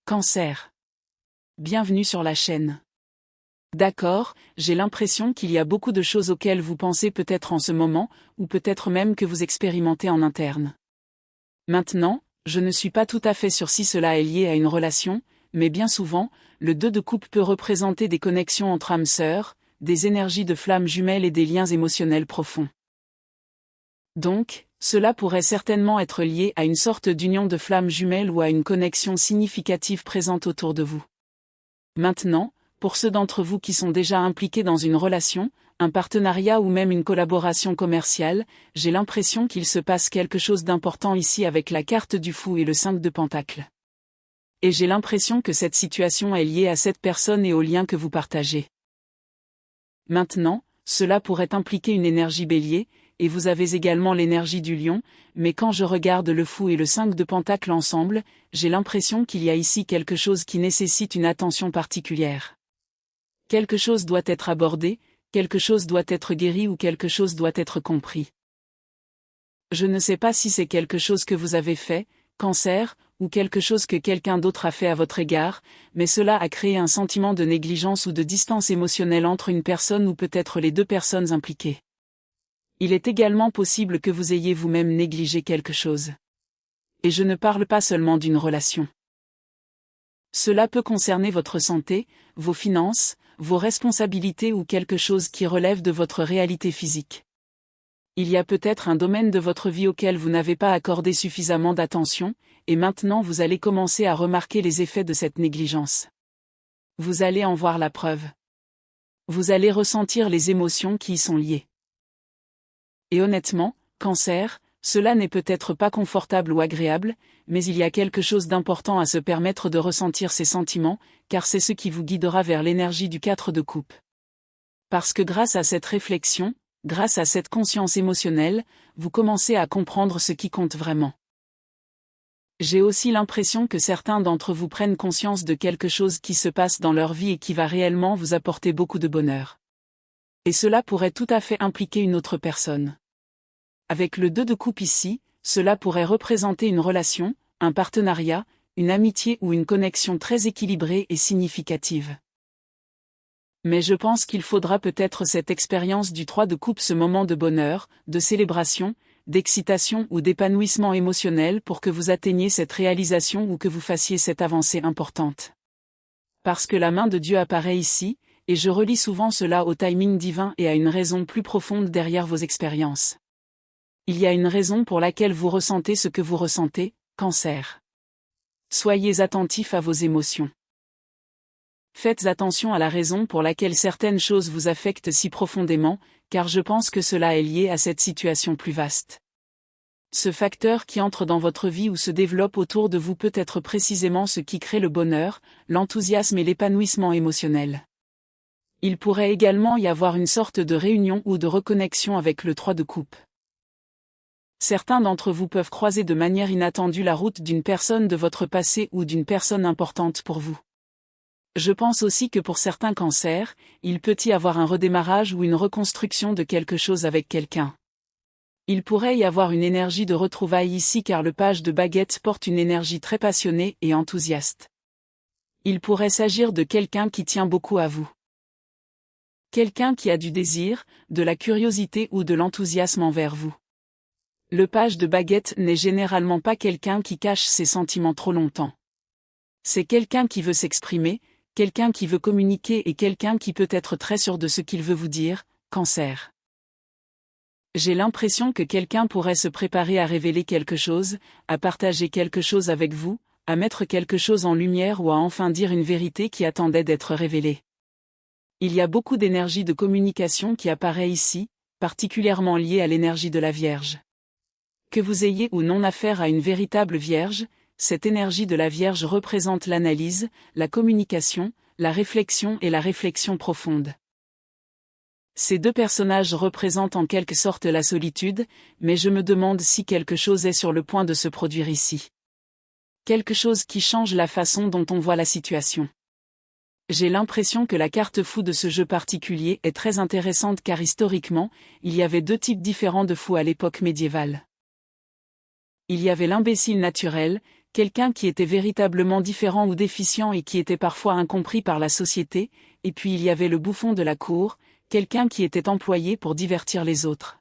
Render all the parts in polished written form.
Cancer. Bienvenue sur la chaîne. D'accord, j'ai l'impression qu'il y a beaucoup de choses auxquelles vous pensez peut-être en ce moment, ou peut-être même que vous expérimentez en interne. Maintenant, je ne suis pas tout à fait sûr si cela est lié à une relation, mais bien souvent, le 2 de coupe peut représenter des connexions entre âmes sœurs, des énergies de flammes jumelles et des liens émotionnels profonds. Donc, cela pourrait certainement être lié à une sorte d'union de flammes jumelles ou à une connexion significative présente autour de vous. Maintenant, pour ceux d'entre vous qui sont déjà impliqués dans une relation, un partenariat ou même une collaboration commerciale, j'ai l'impression qu'il se passe quelque chose d'important ici avec la carte du fou et le 5 de pentacles. Et j'ai l'impression que cette situation est liée à cette personne et aux liens que vous partagez. Maintenant, cela pourrait impliquer une énergie bélier, et vous avez également l'énergie du lion, mais quand je regarde le fou et le 5 de pentacles ensemble, j'ai l'impression qu'il y a ici quelque chose qui nécessite une attention particulière. Quelque chose doit être abordé, quelque chose doit être guéri ou quelque chose doit être compris. Je ne sais pas si c'est quelque chose que vous avez fait, Cancer, ou quelque chose que quelqu'un d'autre a fait à votre égard, mais cela a créé un sentiment de négligence ou de distance émotionnelle entre une personne ou peut-être les deux personnes impliquées. Il est également possible que vous ayez vous-même négligé quelque chose. Et je ne parle pas seulement d'une relation. Cela peut concerner votre santé, vos finances, vos responsabilités ou quelque chose qui relève de votre réalité physique. Il y a peut-être un domaine de votre vie auquel vous n'avez pas accordé suffisamment d'attention, et maintenant vous allez commencer à remarquer les effets de cette négligence. Vous allez en voir la preuve. Vous allez ressentir les émotions qui y sont liées. Et honnêtement, Cancer, cela n'est peut-être pas confortable ou agréable, mais il y a quelque chose d'important à se permettre de ressentir ces sentiments, car c'est ce qui vous guidera vers l'énergie du 4 de coupe. Parce que grâce à cette réflexion, grâce à cette conscience émotionnelle, vous commencez à comprendre ce qui compte vraiment. J'ai aussi l'impression que certains d'entre vous prennent conscience de quelque chose qui se passe dans leur vie et qui va réellement vous apporter beaucoup de bonheur. Et cela pourrait tout à fait impliquer une autre personne. Avec le 2 de coupe ici, cela pourrait représenter une relation, un partenariat, une amitié ou une connexion très équilibrée et significative. Mais je pense qu'il faudra peut-être cette expérience du 3 de coupe, ce moment de bonheur, de célébration, d'excitation ou d'épanouissement émotionnel pour que vous atteigniez cette réalisation ou que vous fassiez cette avancée importante. Parce que la main de Dieu apparaît ici, et je relie souvent cela au timing divin et à une raison plus profonde derrière vos expériences. Il y a une raison pour laquelle vous ressentez ce que vous ressentez, Cancer. Soyez attentifs à vos émotions. Faites attention à la raison pour laquelle certaines choses vous affectent si profondément, car je pense que cela est lié à cette situation plus vaste. Ce facteur qui entre dans votre vie ou se développe autour de vous peut être précisément ce qui crée le bonheur, l'enthousiasme et l'épanouissement émotionnel. Il pourrait également y avoir une sorte de réunion ou de reconnexion avec le 3 de coupe. Certains d'entre vous peuvent croiser de manière inattendue la route d'une personne de votre passé ou d'une personne importante pour vous. Je pense aussi que pour certains cancers, il peut y avoir un redémarrage ou une reconstruction de quelque chose avec quelqu'un. Il pourrait y avoir une énergie de retrouvailles ici car le page de baguette porte une énergie très passionnée et enthousiaste. Il pourrait s'agir de quelqu'un qui tient beaucoup à vous. Quelqu'un qui a du désir, de la curiosité ou de l'enthousiasme envers vous. Le page de baguette n'est généralement pas quelqu'un qui cache ses sentiments trop longtemps. C'est quelqu'un qui veut s'exprimer, quelqu'un qui veut communiquer et quelqu'un qui peut être très sûr de ce qu'il veut vous dire, Cancer. J'ai l'impression que quelqu'un pourrait se préparer à révéler quelque chose, à partager quelque chose avec vous, à mettre quelque chose en lumière ou à enfin dire une vérité qui attendait d'être révélée. Il y a beaucoup d'énergie de communication qui apparaît ici, particulièrement liée à l'énergie de la Vierge. Que vous ayez ou non affaire à une véritable Vierge, cette énergie de la Vierge représente l'analyse, la communication, la réflexion et la réflexion profonde. Ces deux personnages représentent en quelque sorte la solitude, mais je me demande si quelque chose est sur le point de se produire ici. Quelque chose qui change la façon dont on voit la situation. J'ai l'impression que la carte fou de ce jeu particulier est très intéressante car historiquement, il y avait deux types différents de fous à l'époque médiévale. Il y avait l'imbécile naturel, Quelqu'un qui était véritablement différent ou déficient et qui était parfois incompris par la société, et puis il y avait le bouffon de la cour, quelqu'un qui était employé pour divertir les autres.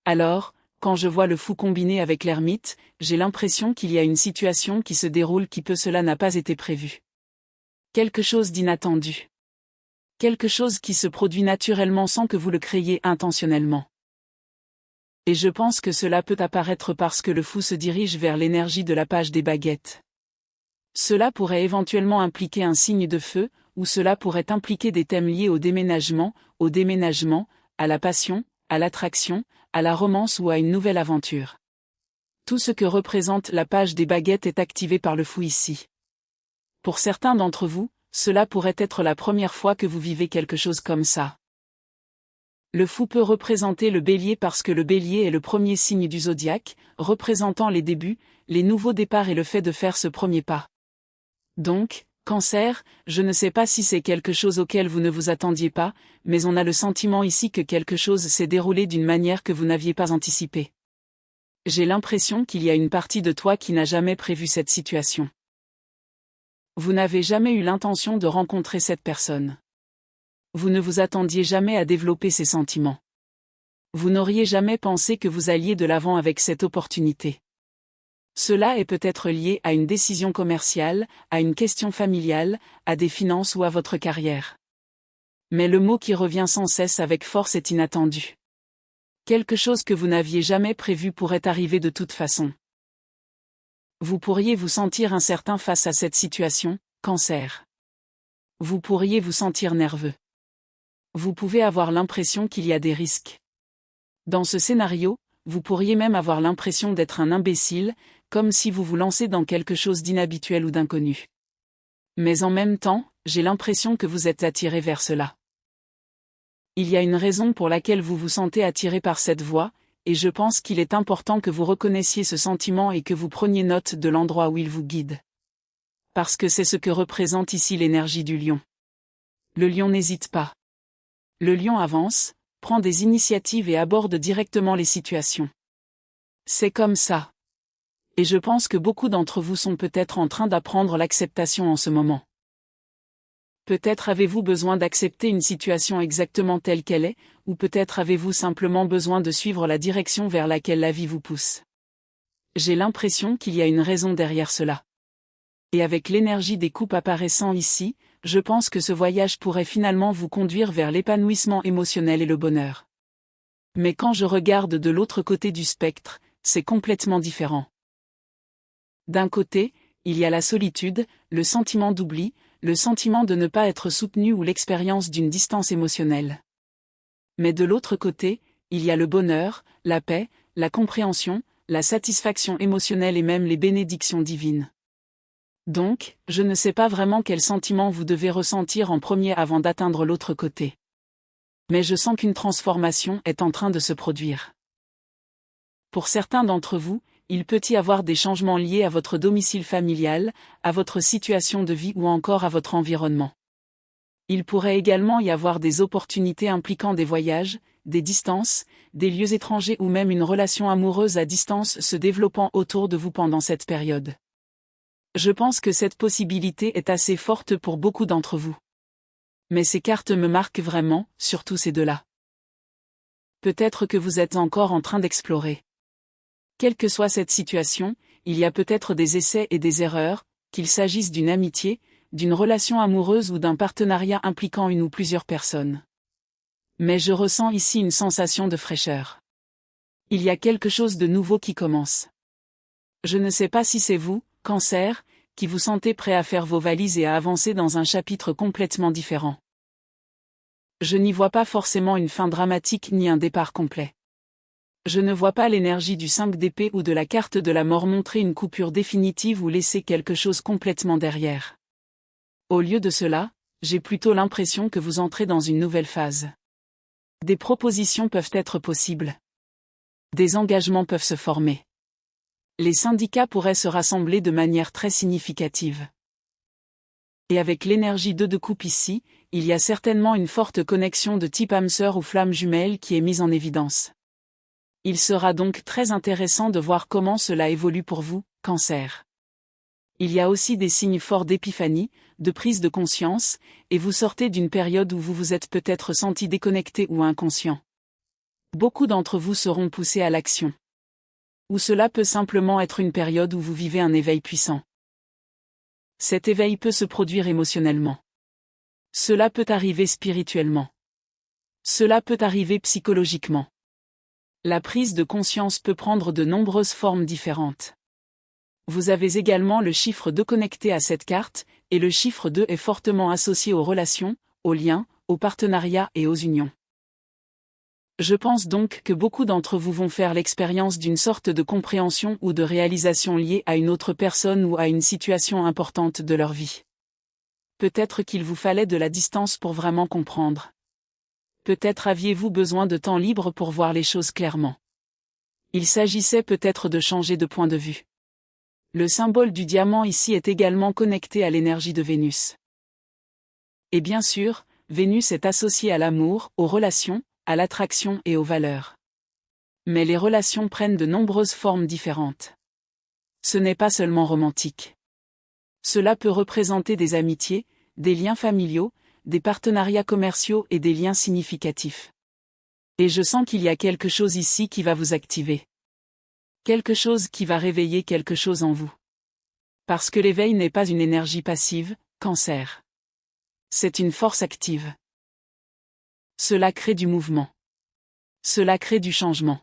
Alors, quand je vois le fou combiné avec l'ermite, j'ai l'impression qu'il y a une situation qui se déroule qui peut cela n'a pas été prévu. Quelque chose d'inattendu. Quelque chose qui se produit naturellement sans que vous le créiez intentionnellement. Et je pense que cela peut apparaître parce que le fou se dirige vers l'énergie de la page des baguettes. Cela pourrait éventuellement impliquer un signe de feu, ou cela pourrait impliquer des thèmes liés au déménagement, à la passion, à l'attraction, à la romance ou à une nouvelle aventure. Tout ce que représente la page des baguettes est activé par le fou ici. Pour certains d'entre vous, cela pourrait être la première fois que vous vivez quelque chose comme ça. Le fou peut représenter le bélier parce que le bélier est le premier signe du zodiaque, représentant les débuts, les nouveaux départs et le fait de faire ce premier pas. Donc, Cancer, je ne sais pas si c'est quelque chose auquel vous ne vous attendiez pas, mais on a le sentiment ici que quelque chose s'est déroulé d'une manière que vous n'aviez pas anticipée. J'ai l'impression qu'il y a une partie de toi qui n'a jamais prévu cette situation. Vous n'avez jamais eu l'intention de rencontrer cette personne. Vous ne vous attendiez jamais à développer ces sentiments. Vous n'auriez jamais pensé que vous alliez de l'avant avec cette opportunité. Cela est peut-être lié à une décision commerciale, à une question familiale, à des finances ou à votre carrière. Mais le mot qui revient sans cesse avec force est inattendu. Quelque chose que vous n'aviez jamais prévu pourrait arriver de toute façon. Vous pourriez vous sentir incertain face à cette situation, Cancer. Vous pourriez vous sentir nerveux. Vous pouvez avoir l'impression qu'il y a des risques. Dans ce scénario, vous pourriez même avoir l'impression d'être un imbécile, comme si vous vous lancez dans quelque chose d'inhabituel ou d'inconnu. Mais en même temps, j'ai l'impression que vous êtes attiré vers cela. Il y a une raison pour laquelle vous vous sentez attiré par cette voie, et je pense qu'il est important que vous reconnaissiez ce sentiment et que vous preniez note de l'endroit où il vous guide. Parce que c'est ce que représente ici l'énergie du lion. Le lion n'hésite pas. Le lion avance, prend des initiatives et aborde directement les situations. C'est comme ça. Et je pense que beaucoup d'entre vous sont peut-être en train d'apprendre l'acceptation en ce moment. Peut-être avez-vous besoin d'accepter une situation exactement telle qu'elle est, ou peut-être avez-vous simplement besoin de suivre la direction vers laquelle la vie vous pousse. J'ai l'impression qu'il y a une raison derrière cela. Et avec l'énergie des coupes apparaissant ici, je pense que ce voyage pourrait finalement vous conduire vers l'épanouissement émotionnel et le bonheur. Mais quand je regarde de l'autre côté du spectre, c'est complètement différent. D'un côté, il y a la solitude, le sentiment d'oubli, le sentiment de ne pas être soutenu ou l'expérience d'une distance émotionnelle. Mais de l'autre côté, il y a le bonheur, la paix, la compréhension, la satisfaction émotionnelle et même les bénédictions divines. Donc, je ne sais pas vraiment quel sentiment vous devez ressentir en premier avant d'atteindre l'autre côté. Mais je sens qu'une transformation est en train de se produire. Pour certains d'entre vous, il peut y avoir des changements liés à votre domicile familial, à votre situation de vie ou encore à votre environnement. Il pourrait également y avoir des opportunités impliquant des voyages, des distances, des lieux étrangers ou même une relation amoureuse à distance se développant autour de vous pendant cette période. Je pense que cette possibilité est assez forte pour beaucoup d'entre vous. Mais ces cartes me marquent vraiment, surtout ces deux-là. Peut-être que vous êtes encore en train d'explorer. Quelle que soit cette situation, il y a peut-être des essais et des erreurs, qu'il s'agisse d'une amitié, d'une relation amoureuse ou d'un partenariat impliquant une ou plusieurs personnes. Mais je ressens ici une sensation de fraîcheur. Il y a quelque chose de nouveau qui commence. Je ne sais pas si c'est vous, Cancer, qui vous sentez prêt à faire vos valises et à avancer dans un chapitre complètement différent. Je n'y vois pas forcément une fin dramatique ni un départ complet. Je ne vois pas l'énergie du 5 d'épée ou de la carte de la mort montrer une coupure définitive ou laisser quelque chose complètement derrière. Au lieu de cela, j'ai plutôt l'impression que vous entrez dans une nouvelle phase. Des propositions peuvent être possibles. Des engagements peuvent se former. Les syndicats pourraient se rassembler de manière très significative. Et avec l'énergie 2 de coupe ici, il y a certainement une forte connexion de type âme sœur ou flamme jumelle qui est mise en évidence. Il sera donc très intéressant de voir comment cela évolue pour vous, Cancer. Il y a aussi des signes forts d'épiphanie, de prise de conscience, et vous sortez d'une période où vous vous êtes peut-être senti déconnecté ou inconscient. Beaucoup d'entre vous seront poussés à l'action. Ou cela peut simplement être une période où vous vivez un éveil puissant. Cet éveil peut se produire émotionnellement. Cela peut arriver spirituellement. Cela peut arriver psychologiquement. La prise de conscience peut prendre de nombreuses formes différentes. Vous avez également le chiffre 2 connecté à cette carte, et le chiffre 2 est fortement associé aux relations, aux liens, aux partenariats et aux unions. Je pense donc que beaucoup d'entre vous vont faire l'expérience d'une sorte de compréhension ou de réalisation liée à une autre personne ou à une situation importante de leur vie. Peut-être qu'il vous fallait de la distance pour vraiment comprendre. Peut-être aviez-vous besoin de temps libre pour voir les choses clairement. Il s'agissait peut-être de changer de point de vue. Le symbole du diamant ici est également connecté à l'énergie de Vénus. Et bien sûr, Vénus est associée à l'amour, aux relations, à l'attraction et aux valeurs. Mais les relations prennent de nombreuses formes différentes. Ce n'est pas seulement romantique. Cela peut représenter des amitiés, des liens familiaux, des partenariats commerciaux et des liens significatifs. Et je sens qu'il y a quelque chose ici qui va vous activer. Quelque chose qui va réveiller quelque chose en vous. Parce que l'éveil n'est pas une énergie passive, Cancer. C'est une force active. Cela crée du mouvement. Cela crée du changement.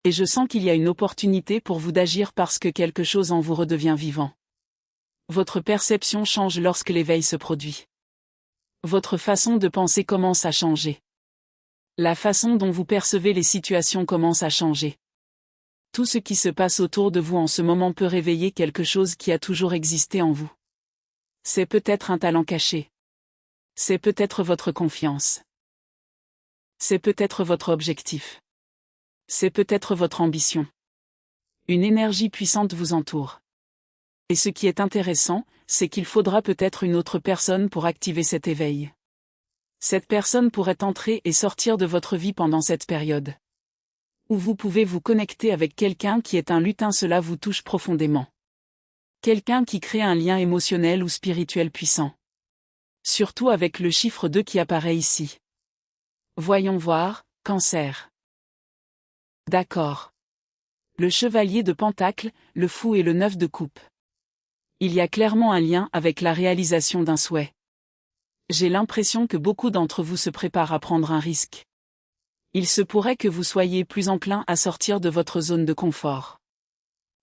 Et je sens qu'il y a une opportunité pour vous d'agir parce que quelque chose en vous redevient vivant. Votre perception change lorsque l'éveil se produit. Votre façon de penser commence à changer. La façon dont vous percevez les situations commence à changer. Tout ce qui se passe autour de vous en ce moment peut réveiller quelque chose qui a toujours existé en vous. C'est peut-être un talent caché. C'est peut-être votre confiance. C'est peut-être votre objectif. C'est peut-être votre ambition. Une énergie puissante vous entoure. Et ce qui est intéressant, c'est qu'il faudra peut-être une autre personne pour activer cet éveil. Cette personne pourrait entrer et sortir de votre vie pendant cette période. Ou vous pouvez vous connecter avec quelqu'un qui est un lutin, cela vous touche profondément. Quelqu'un qui crée un lien émotionnel ou spirituel puissant. Surtout avec le chiffre 2 qui apparaît ici. Voyons voir, Cancer. D'accord. Le chevalier de Pentacle, le fou et le 9 de coupe. Il y a clairement un lien avec la réalisation d'un souhait. J'ai l'impression que beaucoup d'entre vous se préparent à prendre un risque. Il se pourrait que vous soyez plus enclin à sortir de votre zone de confort.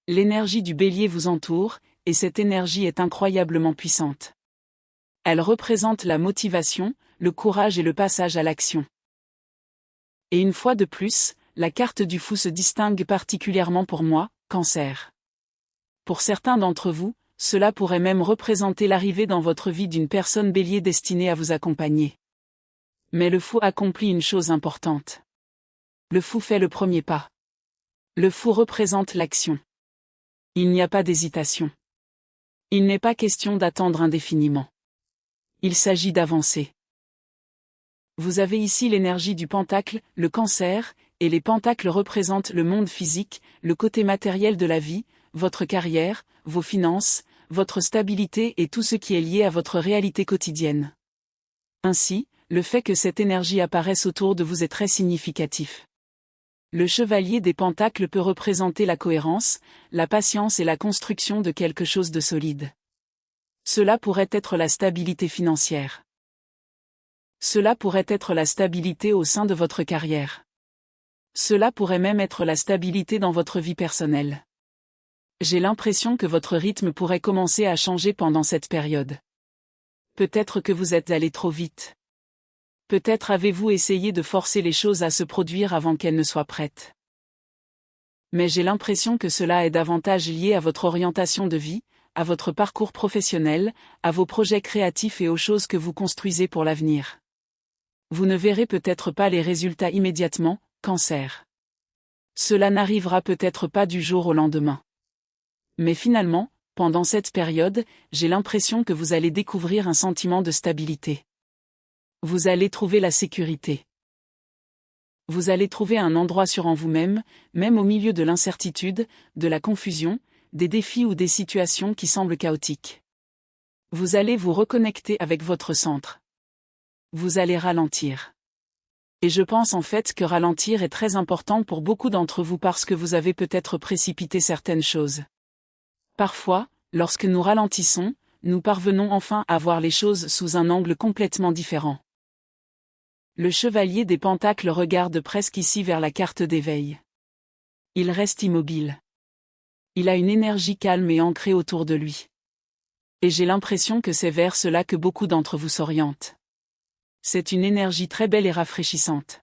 L'énergie du bélier vous entoure, et cette énergie est incroyablement puissante. Elle représente la motivation, le courage et le passage à l'action. Et une fois de plus, la carte du fou se distingue particulièrement pour moi, Cancer. Pour certains d'entre vous, cela pourrait même représenter l'arrivée dans votre vie d'une personne bélier destinée à vous accompagner. Mais le fou accomplit une chose importante. Le fou fait le premier pas. Le fou représente l'action. Il n'y a pas d'hésitation. Il n'est pas question d'attendre indéfiniment. Il s'agit d'avancer. Vous avez ici l'énergie du pentacle, le Cancer, et les pentacles représentent le monde physique, le côté matériel de la vie, votre carrière, vos finances, votre stabilité et tout ce qui est lié à votre réalité quotidienne. Ainsi, le fait que cette énergie apparaisse autour de vous est très significatif. Le chevalier des pentacles peut représenter la cohérence, la patience et la construction de quelque chose de solide. Cela pourrait être la stabilité financière. Cela pourrait être la stabilité au sein de votre carrière. Cela pourrait même être la stabilité dans votre vie personnelle. J'ai l'impression que votre rythme pourrait commencer à changer pendant cette période. Peut-être que vous êtes allé trop vite. Peut-être avez-vous essayé de forcer les choses à se produire avant qu'elles ne soient prêtes. Mais j'ai l'impression que cela est davantage lié à votre orientation de vie, à votre parcours professionnel, à vos projets créatifs et aux choses que vous construisez pour l'avenir. Vous ne verrez peut-être pas les résultats immédiatement, Cancer. Cela n'arrivera peut-être pas du jour au lendemain. Mais finalement, pendant cette période, j'ai l'impression que vous allez découvrir un sentiment de stabilité. Vous allez trouver la sécurité. Vous allez trouver un endroit sûr en vous-même, même au milieu de l'incertitude, de la confusion, des défis ou des situations qui semblent chaotiques. Vous allez vous reconnecter avec votre centre. Vous allez ralentir. Et je pense en fait que ralentir est très important pour beaucoup d'entre vous parce que vous avez peut-être précipité certaines choses. Parfois, lorsque nous ralentissons, nous parvenons enfin à voir les choses sous un angle complètement différent. Le chevalier des Pentacles regarde presque ici vers la carte d'éveil. Il reste immobile. Il a une énergie calme et ancrée autour de lui. Et j'ai l'impression que c'est vers cela que beaucoup d'entre vous s'orientent. C'est une énergie très belle et rafraîchissante.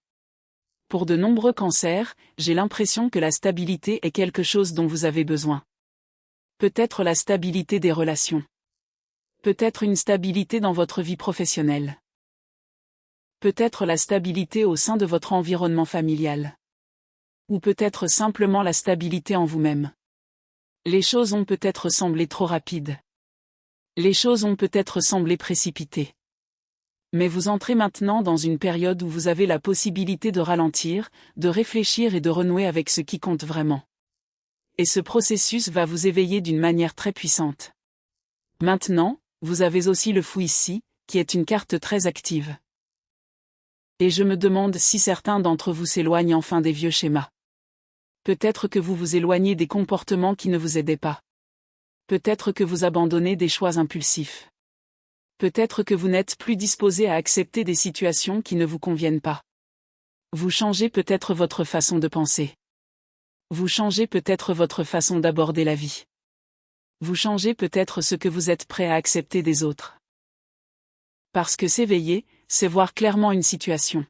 Pour de nombreux cancers, j'ai l'impression que la stabilité est quelque chose dont vous avez besoin. Peut-être la stabilité des relations. Peut-être une stabilité dans votre vie professionnelle. Peut-être la stabilité au sein de votre environnement familial. Ou peut-être simplement la stabilité en vous-même. Les choses ont peut-être semblé trop rapides. Les choses ont peut-être semblé précipitées. Mais vous entrez maintenant dans une période où vous avez la possibilité de ralentir, de réfléchir et de renouer avec ce qui compte vraiment. Et ce processus va vous éveiller d'une manière très puissante. Maintenant, vous avez aussi le fou ici, qui est une carte très active. Et je me demande si certains d'entre vous s'éloignent enfin des vieux schémas. Peut-être que vous vous éloignez des comportements qui ne vous aidaient pas. Peut-être que vous abandonnez des choix impulsifs. Peut-être que vous n'êtes plus disposé à accepter des situations qui ne vous conviennent pas. Vous changez peut-être votre façon de penser. Vous changez peut-être votre façon d'aborder la vie. Vous changez peut-être ce que vous êtes prêt à accepter des autres. Parce que s'éveiller, c'est voir clairement une situation.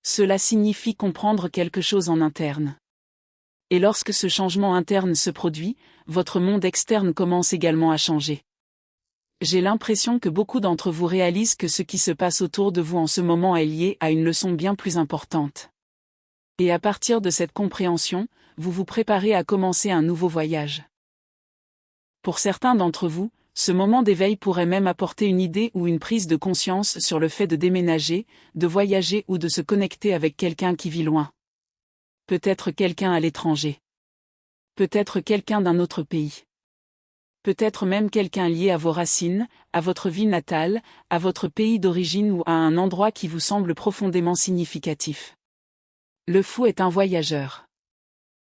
Cela signifie comprendre quelque chose en interne. Et lorsque ce changement interne se produit, votre monde externe commence également à changer. J'ai l'impression que beaucoup d'entre vous réalisent que ce qui se passe autour de vous en ce moment est lié à une leçon bien plus importante. Et à partir de cette compréhension, vous vous préparez à commencer un nouveau voyage. Pour certains d'entre vous, ce moment d'éveil pourrait même apporter une idée ou une prise de conscience sur le fait de déménager, de voyager ou de se connecter avec quelqu'un qui vit loin. Peut-être quelqu'un à l'étranger. Peut-être quelqu'un d'un autre pays. Peut-être même quelqu'un lié à vos racines, à votre vie natale, à votre pays d'origine ou à un endroit qui vous semble profondément significatif. Le fou est un voyageur.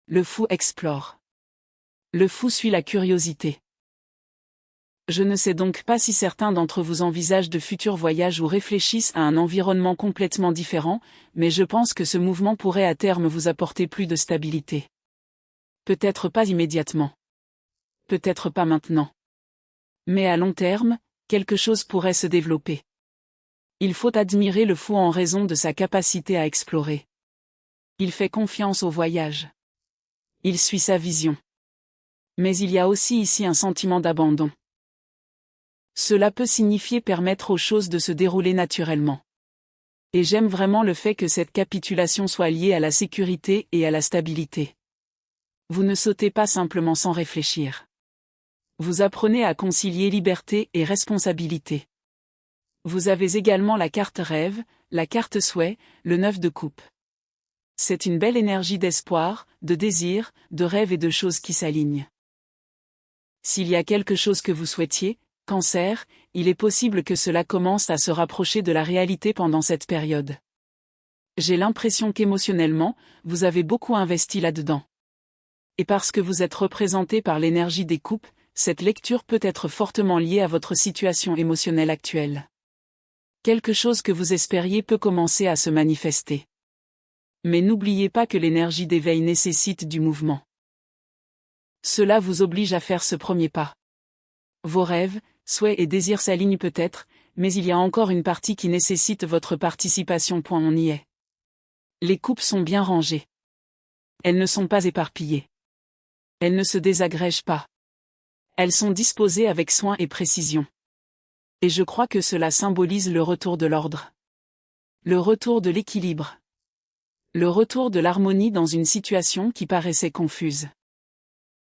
Le fou explore. Le fou suit la curiosité. Je ne sais donc pas si certains d'entre vous envisagent de futurs voyages ou réfléchissent à un environnement complètement différent, mais je pense que ce mouvement pourrait à terme vous apporter plus de stabilité. Peut-être pas immédiatement. Peut-être pas maintenant. Mais à long terme, quelque chose pourrait se développer. Il faut admirer le fou en raison de sa capacité à explorer. Il fait confiance au voyage. Il suit sa vision. Mais il y a aussi ici un sentiment d'abandon. Cela peut signifier permettre aux choses de se dérouler naturellement. Et j'aime vraiment le fait que cette capitulation soit liée à la sécurité et à la stabilité. Vous ne sautez pas simplement sans réfléchir. Vous apprenez à concilier liberté et responsabilité. Vous avez également la carte rêve, la carte souhait, le 9 de coupe. C'est une belle énergie d'espoir, de désir, de rêve et de choses qui s'alignent. S'il y a quelque chose que vous souhaitiez, Cancer, il est possible que cela commence à se rapprocher de la réalité pendant cette période. J'ai l'impression qu'émotionnellement, vous avez beaucoup investi là-dedans. Et parce que vous êtes représenté par l'énergie des coupes, cette lecture peut être fortement liée à votre situation émotionnelle actuelle. Quelque chose que vous espériez peut commencer à se manifester. Mais n'oubliez pas que l'énergie d'éveil nécessite du mouvement. Cela vous oblige à faire ce premier pas. Vos rêves, souhaits et désirs s'alignent peut-être, mais il y a encore une partie qui nécessite votre participation. On y est. Les coupes sont bien rangées. Elles ne sont pas éparpillées. Elles ne se désagrègent pas. Elles sont disposées avec soin et précision. Et je crois que cela symbolise le retour de l'ordre. Le retour de l'équilibre. Le retour de l'harmonie dans une situation qui paraissait confuse.